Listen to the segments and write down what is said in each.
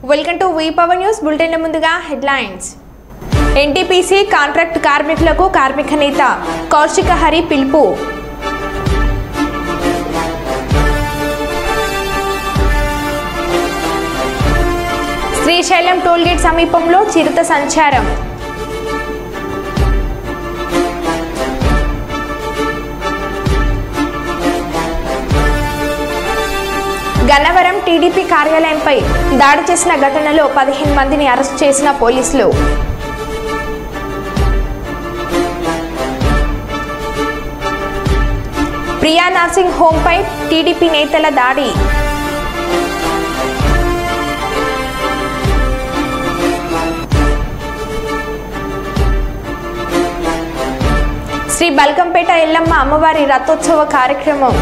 Welcome to V power news bulletin ముందుగా headlines. NTPC contract కార్మికులకు కార్మిక నేత కౌశిక హరి పిలుపు. శ్రీశైలం టోల్గేట్ సమీపంలో చిరుత సంచారం. గన్నవరం టీడీపీ కార్యాలయంపై దాడి చేసిన ఘటనలో 15 మందిని అరెస్ట్ చేసిన పోలీసులు. ప్రియా నర్సింగ్ హోంపై టీడీపీ నేతల దాడి. శ్రీ బల్కంపేట ఎల్లమ్మ అమ్మవారి రథోత్సవ కార్యక్రమం.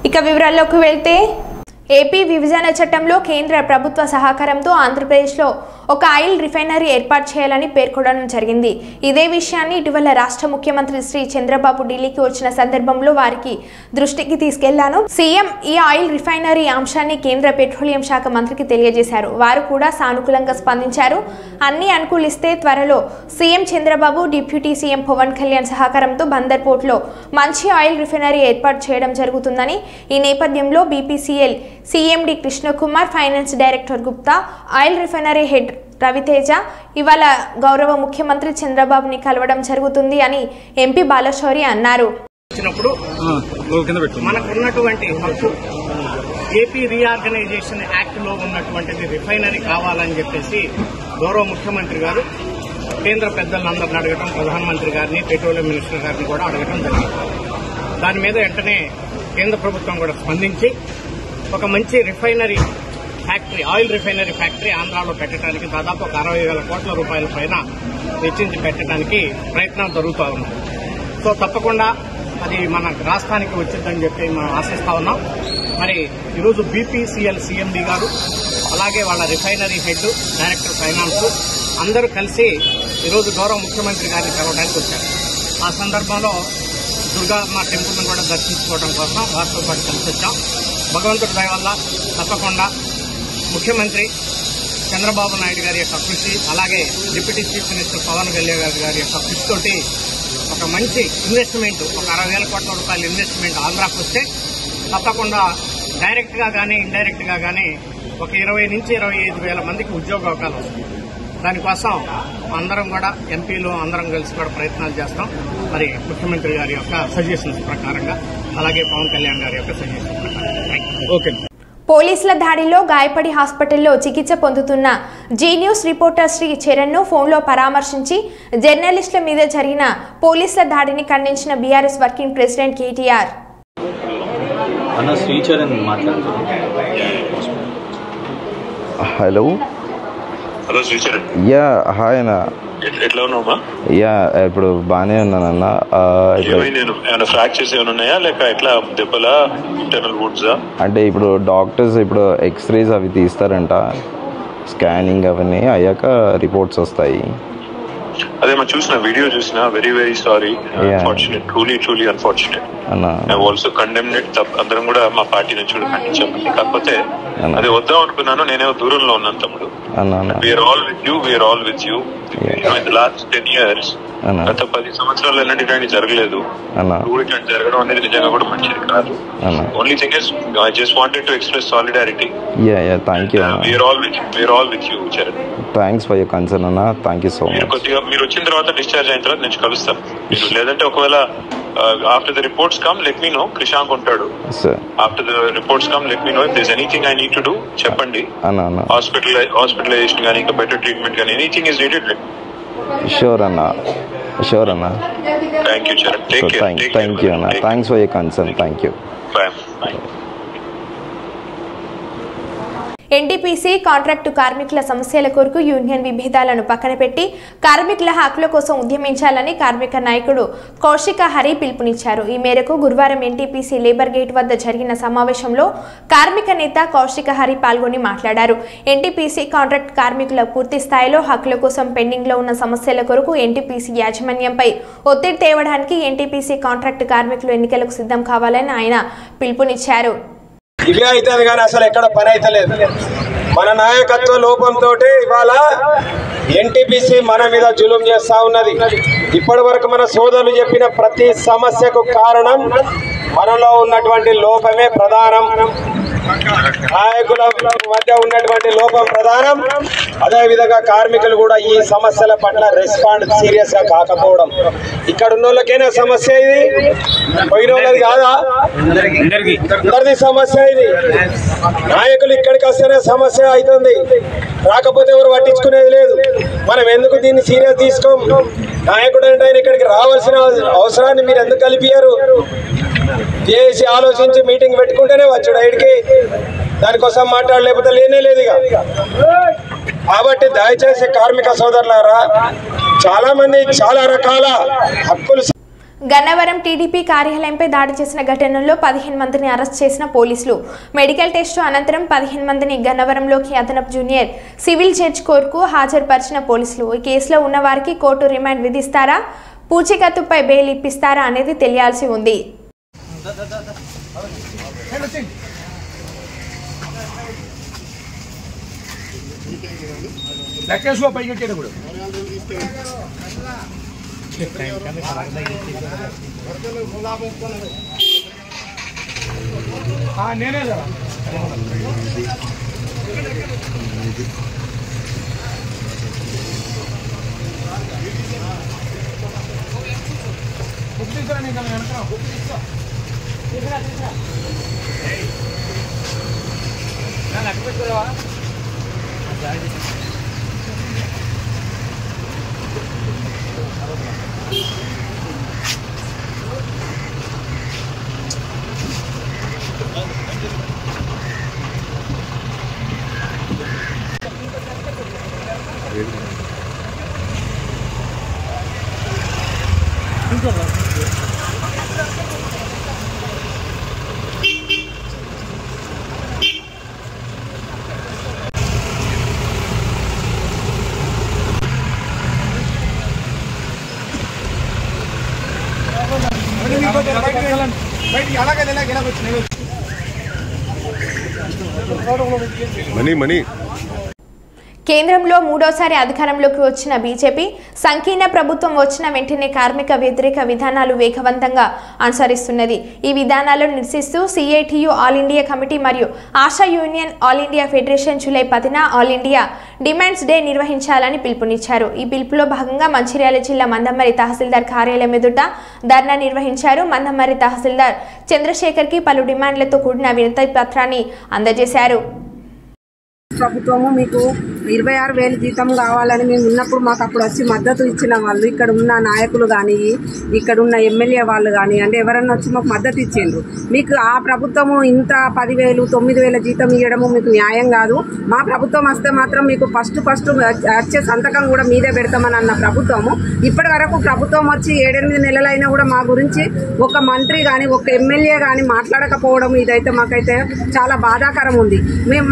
ఇక వివరాల్లోకి వెళ్తే ఏపీ విభజన చట్టంలో కేంద్ర ప్రభుత్వ సహకారంతో ఆంధ్రప్రదేశ్లో ఒక ఆయిల్ రిఫైనరీ ఏర్పాటు చేయాలని పేర్కొనడం జరిగింది. ఇదే విషయాన్ని ఇటీవల రాష్ట్ర ముఖ్యమంత్రి శ్రీ చంద్రబాబు ఢిల్లీకి వచ్చిన సందర్భంలో వారికి దృష్టికి తీసుకెళ్లాను. సీఎం ఈ ఆయిల్ రిఫైనరీ అంశాన్ని కేంద్ర పెట్రోలియం శాఖ మంత్రికి తెలియజేశారు. వారు కూడా సానుకూలంగా స్పందించారు. అన్ని అనుకూలిస్తే త్వరలో CM Chandrababu, deputy CM Pawan Kalyan సహకారంతో బందర్ పోర్టులో మంచి ఆయిల్ రిఫైనరీ ఏర్పాటు చేయడం జరుగుతుందని, ఈ నేపథ్యంలో BPCL CMD Krishnakumar, finance director Gupta, oil refinery head Raviteja ఇవాళ గౌరవ ముఖ్యమంత్రి చంద్రబాబుని కలవడం జరుగుతుంది అని ఎంపీ బాలశౌరి అన్నారు. మనకున్నటువంటి హక్కు ఏపీ రీఆర్గనైజేషన్ యాక్ట్ లో ఉన్నటువంటిది రిఫైనరీ కావాలని చెప్పేసి గౌరవ ముఖ్యమంత్రి గారు కేంద్ర పెద్దలందరిని అడగటం, ప్రధానమంత్రి గారిని, పెట్రోలియం మినిస్టర్ గారిని కూడా అడగటం జరిగింది. దాని మీద వెంటనే కేంద్ర ప్రభుత్వం కూడా స్పందించి ఒక మంచి refinery factory, oil refinery factory ఆంధ్రాలో పెట్టడానికి దాదాపు 60,000 కోట్ల రూపాయల పైన వెచ్చించి పెట్టడానికి ప్రయత్నాలు జరుగుతూ ఉన్నాయి. సో తప్పకుండా అది మన రాష్ట్రానికి వచ్చిందని చెప్పి మనం ఆశిస్తా ఉన్నాం. మరి ఈరోజు బీపీసీఎల్ సీఎండీ గారు, అలాగే వాళ్ళ రిఫైనరీ హెడ్, డైరెక్టర్ ఫైనాన్స్ అందరూ కలిసి ఈరోజు గౌరవ ముఖ్యమంత్రి గారిని కలవడానికి వచ్చారు. ఆ సందర్భంలో దుర్గామ్మ టెంపుల్ను కూడా దర్శించుకోవడం కోసం వారితో పాటు కలిసి వచ్చాం. భగవంతుడి దయ వల్ల తప్పకుండా ముఖ్యమంత్రి చంద్రబాబు నాయుడు గారి యొక్క కృషి, అలాగే deputy chief minister Pawan Kalyan గారి యొక్క కృషితోటి ఒక మంచి ఇన్వెస్ట్మెంట్, ఒక 60,000 కోట్ల రూపాయల ఇన్వెస్ట్మెంట్ ఆంధ్రాకు వస్తే తప్పకుండా డైరెక్ట్ గా కానీ ఇండైరెక్ట్ గా కానీ ఒక 20 నుంచి 25,000 మందికి ఉద్యోగ అవకాశాలు వస్తాయి. దానికోసం అందరం కూడా ఎంపీలు అందరం కలిసి కూడా ప్రయత్నాలు చేస్తాం. మరి ముఖ్యమంత్రి గారి యొక్క సజెషన్స్ ప్రకారంగా, అలాగే పవన్ కళ్యాణ్ గారి యొక్క సజెషన్స్ ప్రకారంగా. ఓకే. పోలీసుల దాడిలో గాయపడి హాస్పిటల్లో చికిత్స పొందుతున్న Zee News reporter Shri Charan ను ఫోన్లో పరామర్శించి జర్నలిస్టుల మీద జరిగిన పోలీసుల దాడిని ఖండించిన BRS working president KTR. Hello. Hello Sricharan. Yeah hi అన్న. ఎట్లా ఉన్నావా? యా ఇప్పుడు బాగానే ఉన్నానన్న. ఫ్రాక్చర్స్ ఏమైనా ఉన్నాయా, లేక ఎట్లా దెబ్బలా, ఇంటర్నల్ వుడ్సా? అంటే ఇప్పుడు డాక్టర్స్ ఇప్పుడు ఎక్స్రేస్ అవి తీస్తారంట, స్కానింగ్ అవన్నీ అయ్యాక రిపోర్ట్స్ వస్తాయి. అదే మనం చూసిన వీడియో చూసిన. Very very sorry, unfortunate, truly unfortunate. I also condemned it. అందరం కూడా మా పార్టీ నుంచి కూడా ఖండించాము. కాకపోతే అదే వద్దాం అనుకున్నాను, నేనే దూరంలో ఉన్నాను తమ్ముడు. We are all with you. In the last 10 years, గత 10 సంవత్సరాలు ఇలాంటి జరగలేదు. ఇట్లాంటి జరగడం అనేది నిజంగా కూడా మంచిది కాదు. Only thing is I just wanted to express solidarity. Thank you. We're all with you Charan. Thanks for your concern అన్న. Thank you so much. కొద్దిగా మీరు వచ్చిన తర్వాత, డిశ్చార్జ్ అయిన తర్వాత నేను కలుస్తాను. లేదంటే ఒకవేళ after the reports come let me know. Krishank ఉంటాడు. After the reports come let me know. If there is anything I need to do చెప్పండి. హాస్పిటలైజేషన్ కానీ, ఇంకా బెటర్ ట్రీట్మెంట్ కానీ, ఎనీథింగ్ ఇస్ నీడెడ్. షూర్ అన్న. Thank you Charan. Take care. Thank you అన్న. Thanks for your concern. Thank you. Bye. NTPC contract కార్మికుల సమస్యల కొరకు union విభేదాలను పక్కన పెట్టి కార్మికుల హక్కుల కోసం ఉద్యమించాలని కార్మిక నాయకుడు కౌశిక హరి పిలుపునిచ్చారు. ఈ మేరకు గురువారం ఎన్టీపీసీ లేబర్ గేట్ వద్ద జరిగిన సమావేశంలో కార్మిక నేత కౌశిక హరి పాల్గొని మాట్లాడారు. ఎన్టీపీసీ కాంట్రాక్ట్ కార్మికుల పూర్తి స్థాయిలో హక్కుల కోసం పెండింగ్ లో ఉన్న సమస్యల కొరకు ఎన్టీపీసీ యాజమాన్యంపై ఒత్తిడి తేవడానికి ఎన్టీపీసీ కాంట్రాక్ట్ కార్మికులు ఎన్నికలకు సిద్ధం కావాలని ఆయన పిలుపునిచ్చారు. ఇవే అవుతుంది కానీ అసలు ఎక్కడ పని అయితే లేదు. మన నాయకత్వ లోపంతో ఇవాళ ఎన్టీపీసీ మన మీద జులుం చేస్తా ఉన్నది. ఇప్పటి వరకు మన సోదరులు చెప్పిన ప్రతి సమస్యకు కారణం మనలో ఉన్నటువంటి లోపమే ప్రధానం. నాయకుల మధ్య ఉన్నటువంటి లోపం ప్రధానం. అదేవిధంగా కార్మికులు కూడా ఈ సమస్యల పట్ల రెస్పాండ్ సీరియస్ గా కాకపోవడం. ఇక్కడ ఉన్న వాళ్ళకైనా సమస్య ఇది, పోయిన వాళ్ళది కాదా? అందరిది సమస్య ఇది. నాయకులు ఇక్కడికి వస్తేనే సమస్య అవుతుంది, రాకపోతే ఎవరు పట్టించుకునేది లేదు. మనం ఎందుకు దీన్ని సీరియస్ తీసుకోం? నాయకుడు అంటే ఆయన ఇక్కడికి రావాల్సిన అవసరాన్ని మీరు ఎందుకు కలిపారు? చేసి ఆలోచించి మీటింగ్ పెట్టుకుంటేనే వచ్చాడు ఆయనకి. దానికోసం మాట్లాడలేకపోతే లేనే లేదు ఇక. కాబట్టి దయచేసి కార్మిక సోదరులారా, చాలా మంది చాలా రకాల హక్కులు. గన్నవరం టీడీపీ కార్యాలయంపై దాడి చేసిన ఘటనలో 15 మందిని అరెస్ట్ చేసిన పోలీసులు. మెడికల్ టెస్టు అనంతరం 15 మందిని గన్నవరంలోకి అదనపు జూనియర్ సివిల్ జడ్జి కోర్టుకు హాజరుపరిచిన పోలీసులు. ఈ కేసులో ఉన్న వారికి కోర్టు రిమాండ్ విధిస్తారా, పూచీకత్తుపై బెయిల్ ఇప్పిస్తారా అనేది తెలియాల్సి ఉంది. నేనే మనీ కేంద్రంలో మూడోసారి అధికారంలోకి వచ్చిన బీజేపీ సంకీర్ణ ప్రభుత్వం వచ్చిన వెంటనే కార్మిక వ్యతిరేక విధానాలు వేగవంతంగా అనుసరిస్తున్నది. ఈ విధానాలను నిరసిస్తూ సిఐటియు ఆల్ ఇండియా కమిటీ మరియు Asha union all India federation July 10న ఆల్ ఇండియా డిమాండ్స్ డే నిర్వహించాలని పిలుపునిచ్చారు. ఈ పిలుపులో భాగంగా మంచిర్యాల జిల్లా మందమర్రి తహసీల్దార్ కార్యాలయం ఎదుట ధర్నా నిర్వహించారు. మందమర్రి తహసీల్దార్ చంద్రశేఖర్కి పలు డిమాండ్లతో కూడిన వినతి పత్రాన్ని అందజేశారు. ప్రభుత్వము మీకు 26,000 జీతం కావాలని మేము ఉన్నప్పుడు మాకు అప్పుడు వచ్చి మద్దతు ఇచ్చిన వాళ్ళు, ఇక్కడ ఉన్న నాయకులు కానీ, ఇక్కడ ఉన్న ఎమ్మెల్యే వాళ్ళు కానీ, అంటే ఎవరన్నా వచ్చి మాకు మద్దతు ఇచ్చిండ్రు. మీకు ఆ ప్రభుత్వము ఇంత 10,000, 9,000 జీతం ఇవ్వడము మీకు న్యాయం కాదు. మా ప్రభుత్వం వస్తే మాత్రం మీకు ఫస్ట్ వచ్చే సంతకం కూడా మీదే పెడతామని అన్న ప్రభుత్వము ఇప్పటి వరకు ప్రభుత్వం వచ్చి 7-8 నెలలైనా కూడా మా గురించి ఒక మంత్రి కానీ ఒక ఎమ్మెల్యే కానీ మాట్లాడకపోవడం ఇదైతే మాకైతే చాలా బాధాకరం ఉంది.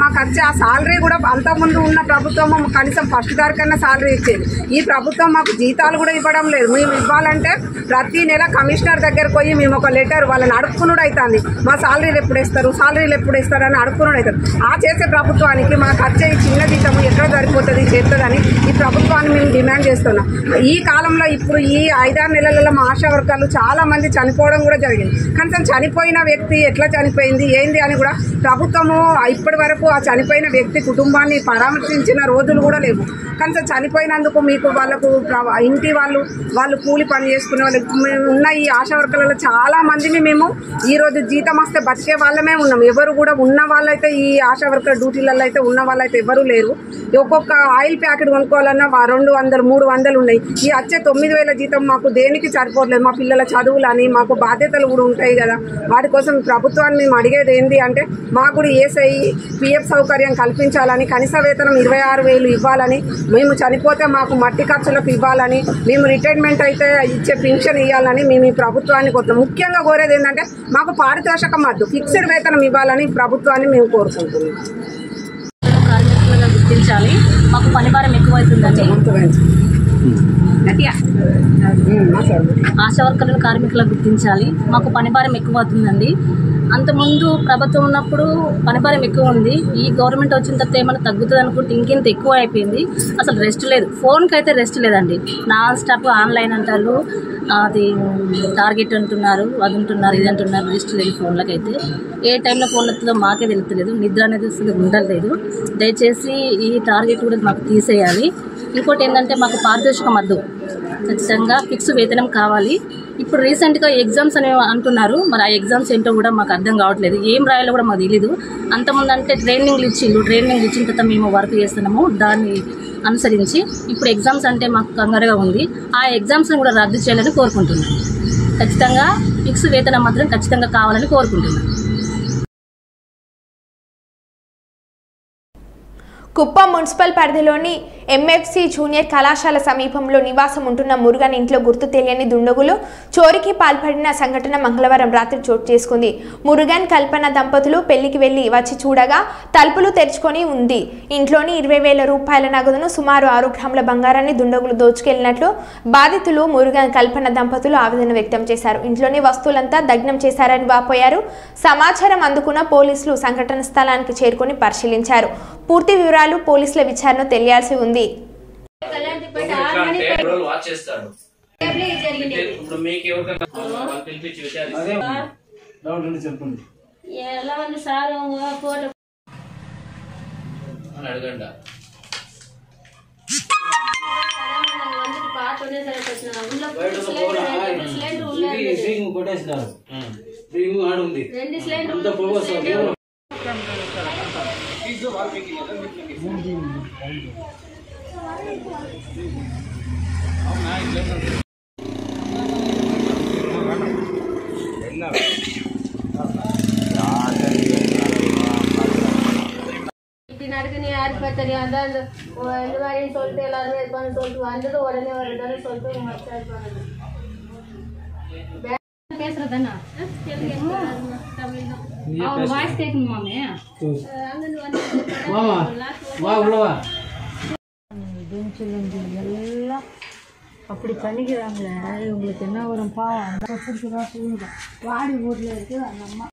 మాకు వచ్చే ఆ సాలరీ కూడా అంతకుముందు ఉన్న ప్రభుత్వము కనీసం ఫస్ట్ తారీఖున సాలరీ ఇచ్చేది. ఈ ప్రభుత్వం మాకు జీతాలు కూడా ఇవ్వడం లేదు. మేము ఇవ్వాలంటే ప్రతి నెల కమిషనర్ దగ్గరకు పోయి మేము ఒక లెటర్ వాళ్ళని అడుక్కునుడు అవుతుంది. మా సాలరీలు ఎప్పుడు ఇస్తారు అని అడుక్కునుడు అవుతుంది. ఆ చేసే ప్రభుత్వానికి మాకు వచ్చే ఈ చిన్న జీతము ఎక్కడ సరిపోతుంది చేస్తుందని ఈ ప్రభుత్వాన్ని మేము డిమాండ్ చేస్తున్నాం. ఈ కాలంలో ఇప్పుడు ఈ 5-6 నెలలలో మా ఆశా వర్కర్లు చాలా మంది చనిపోవడం కూడా జరిగింది. కనీసం చనిపోయిన వ్యక్తి ఎట్లా చనిపోయింది ఏంది అని కూడా ప్రభుత్వము ఇప్పటి వరకు ఆ చనిపోయిన వ్యక్తి కుటుంబాన్ని పరామర్శించి ఇచ్చిన రోజులు కూడా లేవు. కనుక చనిపోయినందుకు మీకు వాళ్ళకు ఇంటి వాళ్ళు కూలి పని చేసుకునే వాళ్ళు ఉన్న ఈ ఆశా వర్కర్లలో చాలా మందిని మేము ఈరోజు జీతం వస్తే బతికే వాళ్ళమే ఉన్నాం. ఎవరు కూడా ఉన్న వాళ్ళైతే ఈ ఆశా వర్కర్ డ్యూటీలలో అయితే ఉన్న వాళ్ళైతే ఎవరు లేరు. ఒక్కొక్క ఆయిల్ ప్యాకెట్ కొనుక్కోవాలన్నా 200, 300 ఉన్నాయి. ఈ వచ్చే 9,000 జీతం మాకు దేనికి సరిపోవట్లేదు. మా పిల్లల చదువులని మాకు బాధ్యతలు కూడా ఉంటాయి కదా. వాటి కోసం ప్రభుత్వాన్ని మేము అడిగేది ఏంటి అంటే మాకు కూడా ESI PF సౌకర్యం కల్పించాలని, కనీస వేతనం 26,000 ఇవ్వాలని, మేము చనిపోతే మాకు మట్టి ఖర్చులకు ఇవ్వాలని, మేము రిటైర్మెంట్ అయితే ఇచ్చే పింఛన్ ఇవ్వాలని మేము ఈ ప్రభుత్వాన్ని కోరుతాం. ముఖ్యంగా కోరేది ఏంటంటే మాకు పారితోషికం వద్దు, ఫిక్స్డ్ వేతనం ఇవ్వాలని ప్రభుత్వాన్ని మేము కోరుకుంటున్నాం. కార్మికులుగా గుర్తించాలి. మాకు పని భారం ఎక్కువైతుందండి. ఆశా వర్కర్లను కార్మికులకు గుర్తించాలి. మాకు పని భారం ఎక్కువ అవుతుందండి. అంతకుముందు ప్రభుత్వం ఉన్నప్పుడు పని భారం ఎక్కువ ఉంది. ఈ గవర్నమెంట్ వచ్చిన తర్వాత ఏమైనా తగ్గుతుంది అనుకుంటే ఇంకెంత ఎక్కువ అయిపోయింది. అసలు రెస్ట్ లేదు. ఫోన్కి అయితే రెస్ట్ లేదండి. నాన్ స్టాప్ ఆన్లైన్ అంటారు, అది టార్గెట్ అంటున్నారు, అది అంటున్నారు, ఇది అంటున్నారు. రెస్ట్ లేదు ఫోన్లకైతే. ఏ టైంలో ఫోన్ వస్తుందో మాకే తెలుస్తలేదు. నిద్ర అనేది అసలు ఉండలేదు. దయచేసి ఈ టార్గెట్ కూడా మాకు తీసేయాలి. ఇంకోటి ఏంటంటే మాకు పారితోషికం వద్దు, ఖచ్చితంగా ఫిక్స్ వేతనం కావాలి. ఇప్పుడు రీసెంట్గా ఎగ్జామ్స్ అనేవి అంటున్నారు. మరి ఆ ఎగ్జామ్స్ ఏంటో కూడా మాకు అర్థం కావట్లేదు. ఏం రాయాలో కూడా మాకు తెలీదు. అంతకుముందు అంటే ట్రైనింగ్లు ఇచ్చిన తర్వాత మేము వర్క్ చేస్తున్నాము. దాన్ని అనుసరించి ఇప్పుడు ఎగ్జామ్స్ అంటే మాకు కంగారుగా ఉంది. ఆ ఎగ్జామ్స్ని కూడా రద్దు చేయాలని కోరుకుంటున్నాను. ఖచ్చితంగా ఫిక్స్ వేతనం మాత్రం ఖచ్చితంగా కావాలని కోరుకుంటున్నాను. కుప్పం మున్సిపల్ పరిధిలోని MFC జూనియర్ కళాశాల సమీపంలో నివాసం ఉంటున్న మురుగన్ ఇంట్లో గుర్తు తెలియని దుండగులు చోరీకి పాల్పడిన సంఘటన మంగళవారం రాత్రి చోటు చేసుకుంది. మురుగన్ కల్పన దంపతులు పెళ్లికి వెళ్లి వచ్చి చూడగా తలుపులు తెరుచుకొని ఉంది. ఇంట్లోని 20,000 రూపాయల నగదును, సుమారు 6 గ్రాముల బంగారాన్ని దుండగులు దోచుకెళ్లినట్లు బాధితులు మురుగన్ కల్పన దంపతులు ఆవేదన వ్యక్తం చేశారు. ఇంట్లోని వస్తువులంతా దగ్నం చేశారని వాపోయారు. సమాచారం అందుకున్న పోలీసులు సంఘటన స్థలానికి చేరుకొని పరిశీలించారు. పూర్తి వివరాలు పోలీసుల విచారణ తెలియాల్సి ఉంది. நடக்குன்னு யாருக்கு தெரியும். அதான் இந்த மாதிரி சொல்லிட்டு எல்லாருமே இது பண்ண சொல்லிட்டு வந்தது உடனே வருதானே சொல்லிட்டு பேசுறதானா அவங்க வாய்ஸ் கேட்கணுமாமே. அங்கிருந்து வந்து எல்லாம் அப்படி பண்ணிக்கிறாங்களே. இவங்களுக்கு என்ன வரும் பாவம். வாடி ஊர்ல இருக்கு அந்த அம்மா.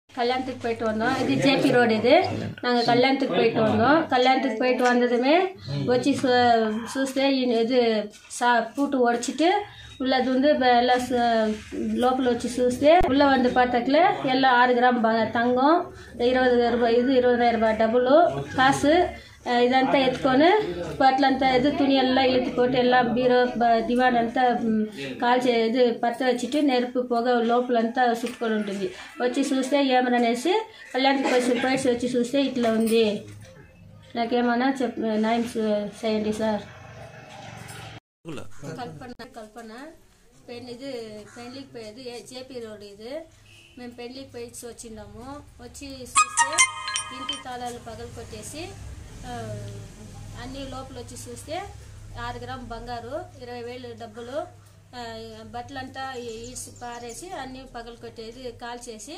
கல்யாணத்துக்கு போயிட்டு வந்தோம். இது ஜேபி ரோடு. இது நாங்கள் கல்யாணத்துக்கு போயிட்டு வந்தோம். கல்யாணத்துக்கு போயிட்டு வந்ததுமே வச்சு చూస్తే ఇది பூட்டு உடச்சிட்டு உள்ளது வந்து எல்லாம் லோக்கல் வச்சு చూస్తే உள்ளே வந்து பார்த்தாக்கல எல்லாம் 6 கிராம் தங்கம், 20,000 ரூபாய், இது 20,000 ரூபாய் డబ్బులు కాసు ఇదంతా ఎత్తుకొని బట్టలంతా ఇది తుని ఎల్లా ఇల్లు కొట్టి ఎల్లా బీరో దివాన్ అంతా కాల్చి ఇది పత్త వచ్చిட்டு నెరుపు పొగ లోపలంతా చుట్టుకొని ఉంటుంది. వచ్చి చూస్తే ఏమనేసి కళ్యాణ్కి పోయి వచ్చి చూస్తే ఇట్లా ఉంది. నాకేమన్నా న్యాయం చేయండి సార్. కల్పన ఇది పెళ్లికి పోయేది జేపీ రోడ్. ఇది మేము పెళ్లికి పోయి వచ్చిన్నాము. వచ్చి చూస్తే ఇంటి తాళాలు పగలు కొట్టేసి అన్ని లోపల వచ్చి చూస్తే 6 గ్రామ్ బంగారు, 20,000 డబ్బులు, బట్టలంతా ఈడ్చి పారేసి అన్ని పగలు కొట్టేది కాల్చేసి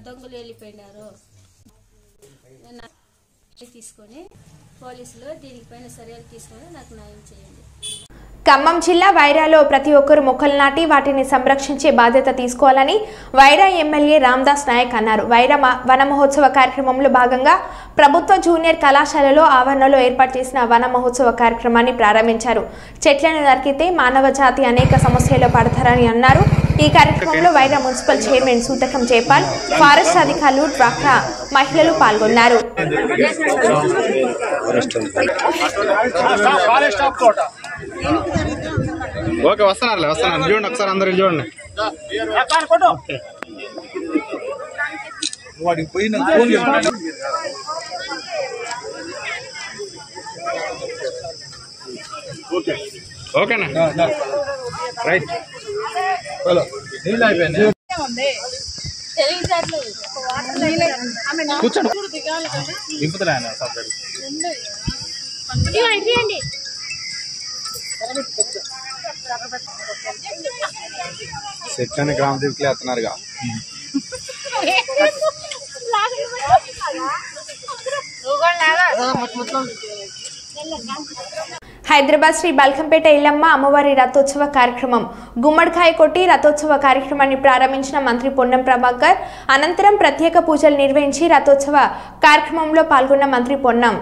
దొంగలు వెళ్ళిపోయినారు. తీసుకొని పోలీసులు దీనిపైన చర్యలు తీసుకొని నాకు న్యాయం చేయండి. ఖమ్మం జిల్లా వైరాలో ప్రతి ఒక్కరూ మొక్కలు నాటి వాటిని సంరక్షించే బాధ్యత తీసుకోవాలని వైరా ఎమ్మెల్యే రామ్దాస్ నాయక్ అన్నారు. వైరా వన మహోత్సవ కార్యక్రమంలో భాగంగా ప్రభుత్వ జూనియర్ కళాశాలలో ఆవరణలో ఏర్పాటు చేసిన వన మహోత్సవ కార్యక్రమాన్ని ప్రారంభించారు. చెట్లను నరికితే మానవ జాతి అనేక సమస్యల్లో పడతారని అన్నారు. ఈ కార్యక్రమంలో Wyra municipal chairman Suthakam Jaipal, forest అధికారులు, డ్వాక్రా మహిళలు పాల్గొన్నారు. ఓకే, వస్తున్నారు చూడండి, ఒకసారి అందరు చూడండి. వాడికి పోయిన ఓకేనా, రైట్. కూర్చోండి, దింపుతున్నా సెట్లని గ్రామ దీపులు వేస్తున్నారుగా. హైదరాబాద్ శ్రీ బల్కంపేట ఇల్లమ్మ అమ్మవారి రథోత్సవ కార్యక్రమం. గుమ్మడికాయ కొట్టి రథోత్సవ కార్యక్రమాన్ని ప్రారంభించిన మంత్రి పొన్నం ప్రభాకర్ అనంతరం ప్రత్యేక పూజలు నిర్వహించి రథోత్సవ కార్యక్రమంలో పాల్గొన్న మంత్రి పొన్నం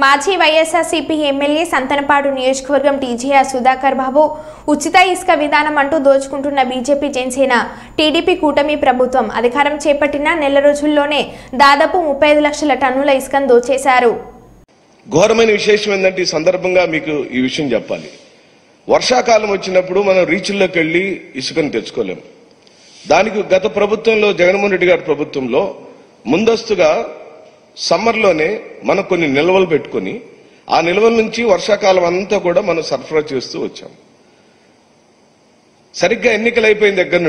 మాజీ వైఎస్ఆర్సీపీ ఎమ్మెల్యే సంతనపాడు నియోజకవర్గం టీజీఆర్ సుధాకర్ బాబు ఉచిత ఇసుక విధానం అంటూ దోచుకుంటున్న బీజేపీ జనసేన టీడీపీ కూటమి ప్రభుత్వం అధికారం చేపట్టిన నెల రోజుల్లోనే దాదాపు 35 లక్షల టన్నుల ఇసుకను దోచేశారు. ఘోరమైన విశేషం ఏంటంటే ఈ సందర్భంగా మీకు ఈ విషయం చెప్పాలి. వర్షాకాలం వచ్చినప్పుడు మనం రీచ్ల్లోకి వెళ్లి ఇసుకను తెచ్చుకోలేం. దానికి గత ప్రభుత్వంలో జగన్మోహన్ రెడ్డి గారి ప్రభుత్వంలో ముందస్తుగా సమ్మర్లోనే మనం కొన్ని నిల్వలు పెట్టుకుని ఆ నిల్వల నుంచి వర్షాకాలం అంతా కూడా మనం సరఫరా చేస్తూ వచ్చాం. సరిగ్గా ఎన్నికలైపోయిన దగ్గర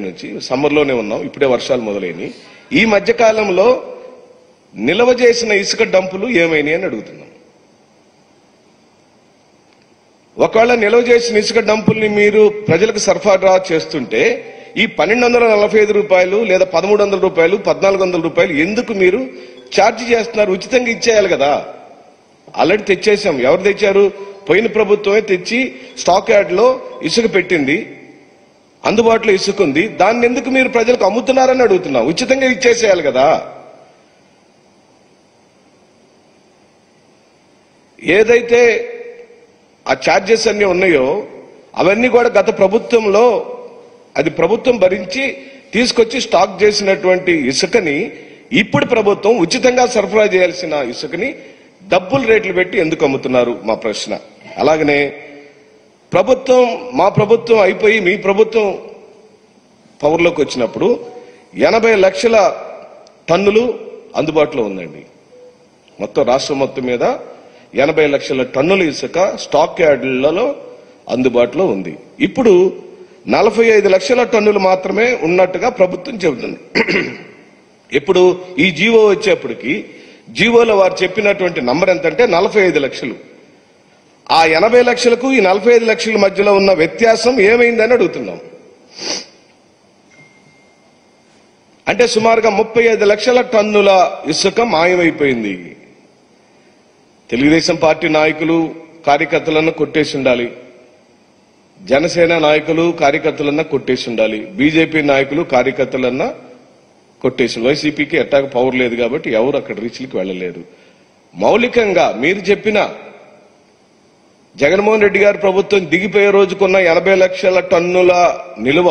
నుంచి సమ్మర్లోనే ఉన్నాం. ఇప్పుడే వర్షాలు మొదలైనవి. ఈ మధ్యకాలంలో నిల్వ చేసిన ఇసుక డంపులు ఏమైనాయి అని అడుగుతున్నాం. ఒకవేళ నిల్వ చేసిన ఇసుక డంపుల్ని మీరు ప్రజలకు సరఫరా చేస్తుంటే ఈ 1245 రూపాయలు లేదా 1300 రూపాయలు 1400 రూపాయలు ఎందుకు మీరు ఛార్జ్ చేస్తున్నారు? ఉచితంగా ఇచ్చేయాలి కదా. ఆల్రెడీ తెచ్చేసాం. ఎవరు తెచ్చారు? పోయిన ప్రభుత్వమే తెచ్చి స్టాక్ యార్డ్లో ఇసుక పెట్టింది, అందుబాటులో ఇసుక ఉంది. దాన్ని ఎందుకు మీరు ప్రజలకు అమ్ముతున్నారని అడుగుతున్నాం. ఉచితంగా ఇచ్చేసేయాలి కదా. ఏదైతే ఆ ఛార్జెస్ అన్ని ఉన్నాయో అవన్నీ కూడా గత ప్రభుత్వంలో అది ప్రభుత్వం భరించి తీసుకొచ్చి స్టాక్ చేసినటువంటి ఇసుకని ఇప్పుడు ప్రభుత్వం ఉచితంగా సరఫరా చేయాల్సిన ఇసుకని డబ్బులు రేట్లు పెట్టి ఎందుకు అమ్ముతున్నారు మా ప్రశ్న. అలాగనే మా ప్రభుత్వం అయిపోయి మీ ప్రభుత్వం పవర్లోకి వచ్చినప్పుడు 80 లక్షల టన్నులు అందుబాటులో ఉందండి. మొత్తం రాష్ట్రం మొత్తం మీద 80 లక్షల టన్నుల ఇసుక స్టాక్ యార్డులలో అందుబాటులో ఉంది. ఇప్పుడు 45 లక్షల టన్నులు మాత్రమే ఉన్నట్టుగా ప్రభుత్వం చెబుతుంది. ఇప్పుడు ఈ జీవో వచ్చేప్పటికి జీవోలో వారు చెప్పినటువంటి నంబర్ ఎంతంటే 45 లక్షలు. ఆ 80 లక్షలకు ఈ 45 లక్షల మధ్యలో ఉన్న వ్యత్యాసం ఏమైందని అడుగుతున్నాం. అంటే సుమారుగా 35 లక్షల టన్నుల ఇసుక మాయమైపోయింది. తెలుగుదేశం పార్టీ నాయకులు కార్యకర్తలను కొట్టేసి ఉండాలి, జనసేన నాయకులు కార్యకర్తలన్నా కొట్టేసి ఉండాలి, బీజేపీ నాయకులు కార్యకర్తలన్నా కొట్టేసి. వైసీపీకి ఎట్టాగ పవర్ లేదు కాబట్టి ఎవరు అక్కడ రీచ్లకు వెళ్లలేరు. మౌలికంగా మీరు చెప్పిన జగన్మోహన్ రెడ్డి గారి ప్రభుత్వం దిగిపోయే రోజుకున్న 80 లక్షల టన్నుల నిల్వ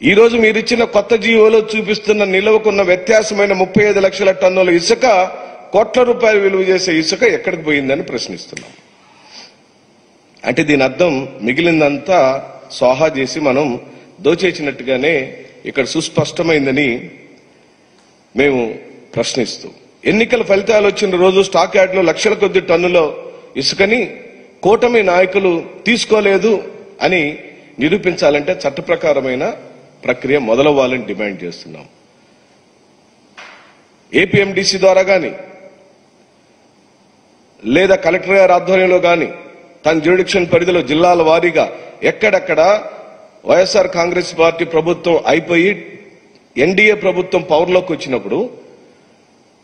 ఈ రోజు మీరిచ్చిన కొత్త జీవోలో చూపిస్తున్న నిల్వకున్న వ్యత్యాసమైన 35 లక్షల టన్నుల ఇసుక, కోట్ల రూపాయలు విలువ చేసే ఇసుక ఎక్కడికి పోయిందని ప్రశ్నిస్తున్నాం. అంటే దీని అర్థం మిగిలిందంతా సోహా చేసి మనం దోచేసినట్టుగానే ఇక్కడ సుస్పష్టమైందని మేము ప్రశ్నిస్తూ, ఎన్నికల ఫలితాలు వచ్చిన రోజు స్టాక్ యార్డ్లో లక్షల కొద్ది టన్నుల ఇసుకని కూటమి నాయకులు తీసుకోలేదు అని నిరూపించాలంటే చట్ట ప్రకారమైన ప్రక్రియ మొదలవ్వాలని డిమాండ్ చేస్తున్నాం. ఏపీఎండిసి ద్వారా కానీ లేదా కలెక్టర్ గారి ఆధ్వర్యంలో కానీ తన జ్యూరిడిక్షన్ పరిధిలో జిల్లాల వారీగా ఎక్కడెక్కడ వైఎస్ఆర్ కాంగ్రెస్ పార్టీ ప్రభుత్వం అయిపోయి ఎన్డీఏ ప్రభుత్వం పవర్లోకి వచ్చినప్పుడు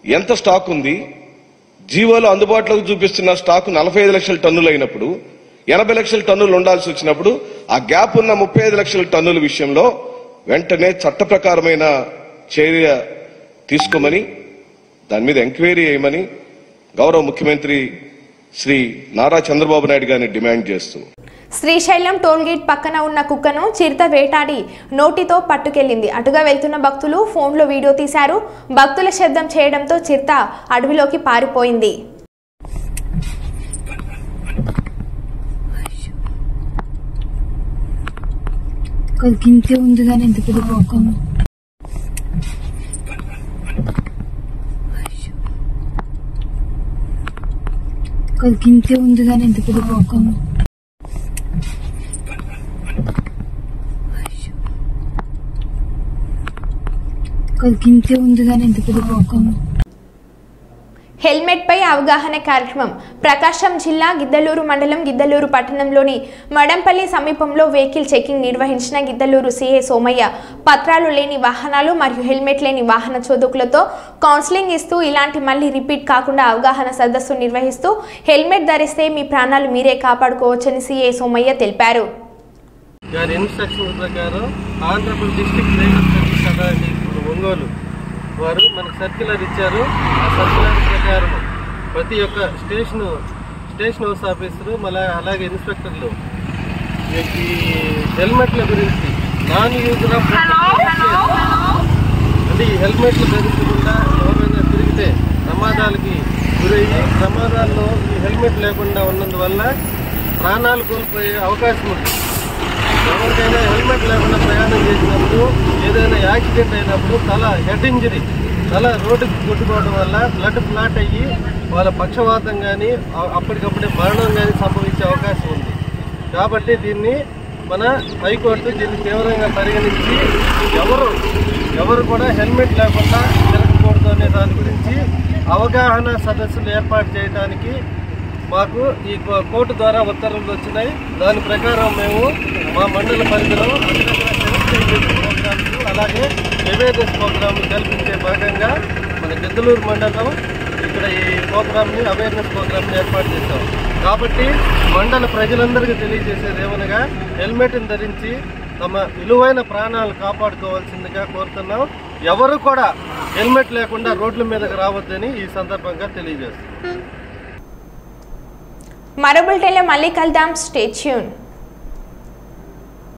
ఎంత స్టాక్ ఉంది, జీవోలో అందుబాటులోకి చూపిస్తున్న స్టాక్ 45 లక్షల టన్నులు అయినప్పుడు 80 లక్షల టన్నులు ఉండాల్సి వచ్చినప్పుడు ఆ గ్యాప్ ఉన్న 35 లక్షల టన్నుల విషయంలో వెంటనే చట్ట ప్రకారమైన చర్య తీసుకోమని, దాని మీద ఎంక్వైరీ చేయమని గౌరవ ముఖ్యమంత్రి శ్రీ నారా చంద్రబాబు నాయుడు గారిని డిమాండ్ చేస్తూ, శ్రీశైలం టోల్గేట్ పక్కన ఉన్న కుక్కను చిరుత వేటాడి నోటితో పట్టుకెళ్లింది. అటుగా వెళ్తున్న భక్తులు ఫోన్లో వీడియో తీశారు. భక్తుల శబ్దం చేయడంతో చిరుత అడవిలోకి పారిపోయింది. గింతే ఉంది కానీ ఎందుకు పోకము గింతే ఉంది కానీ ఎందుకు పోకము. హెల్మెట్ పై అవగాహన కార్యక్రమం ప్రకాశం జిల్లా గిద్దలూరు మండలం గిద్దలూరు పట్టణంలోని మడంపల్లి సమీపంలో వెహికల్ చెకింగ్ నిర్వహించిన గిద్దలూరు సీఏ సోమయ్య పత్రాలు లేని వాహనాలు మరియు హెల్మెట్ లేని వాహన చోదకులతో కౌన్సిలింగ్ ఇస్తూ ఇలాంటి మళ్లీ రిపీట్ కాకుండా అవగాహన సదస్సు నిర్వహిస్తూ హెల్మెట్ ధరిస్తే మీ ప్రాణాలు మీరే కాపాడుకోవచ్చని సీఏ సోమయ్య తెలిపారు. ఇన్స్ట్రక్షన్ ప్రకారం ఆంధ్రప్రదేశ్ డిస్ట్రిక్ట్ అథారిటీ ఇప్పుడు ఒంగోలు వారు మనకు సర్క్యులర్ ఇచ్చారు. ఆ సర్క్యులర్ ప్రకారం ప్రతి ఒక్క స్టేషన్ హౌస్ ఆఫీసరు మళ్ళీ అలాగే ఇన్స్పెక్టర్లు ఈ హెల్మెట్ల గురించి నాన్ యూజర్ ఆఫ్ అంటే ఈ హెల్మెట్లు ధరించకుండా ఎవరైనా తిరిగితే ప్రమాదాలకి గురయ్యి ప్రమాదాల్లో ఈ హెల్మెట్ లేకుండా ఉన్నందువల్ల ప్రాణాలు కోల్పోయే అవకాశం ఉంది. ఎవరికైనా హెల్మెట్ లేకుండా ప్రయాణం చేసినప్పుడు ఏదైనా యాక్సిడెంట్ అయినప్పుడు హెడ్ ఇంజరీ తల రోడ్డుకి కొట్టుకోవడం వల్ల బ్లడ్ ఫ్లాట్ అయ్యి వాళ్ళ పక్షవాతం కానీ అప్పటికప్పుడే మరణం కానీ సంభవించే అవకాశం ఉంది. కాబట్టి దీన్ని మన హైకోర్టు దీన్ని తీవ్రంగా పరిగణించి ఎవరు కూడా హెల్మెట్ లేకుండా తిరగకూడదు అనే దాని గురించి అవగాహన సదస్సులు ఏర్పాటు చేయడానికి మాకు ఈ కోర్టు ద్వారా ఉత్తర్వులు వచ్చినాయి. దాని ప్రకారం మేము మా మండల పరిధిలో ప్రోగ్రామ్స్ అలాగే అవేర్నెస్ ప్రోగ్రామ్ కల్పించే భాగంగా మన గిద్దలూరు మండలం ఇక్కడ ఈ ప్రోగ్రామ్ని అవేర్నెస్ ప్రోగ్రామ్ని ఏర్పాటు చేస్తాం. కాబట్టి మండల ప్రజలందరికీ తెలియజేసేది ఏమనగా హెల్మెట్ని ధరించి తమ విలువైన ప్రాణాలు కాపాడుకోవాల్సిందిగా కోరుతున్నాం. ఎవరు కూడా హెల్మెట్ లేకుండా రోడ్ల మీదకి రావద్దని ఈ సందర్భంగా తెలియజేస్తాం. మరో బులెటిన్లో మళ్ళీ కలుద్దాం. Stay tune.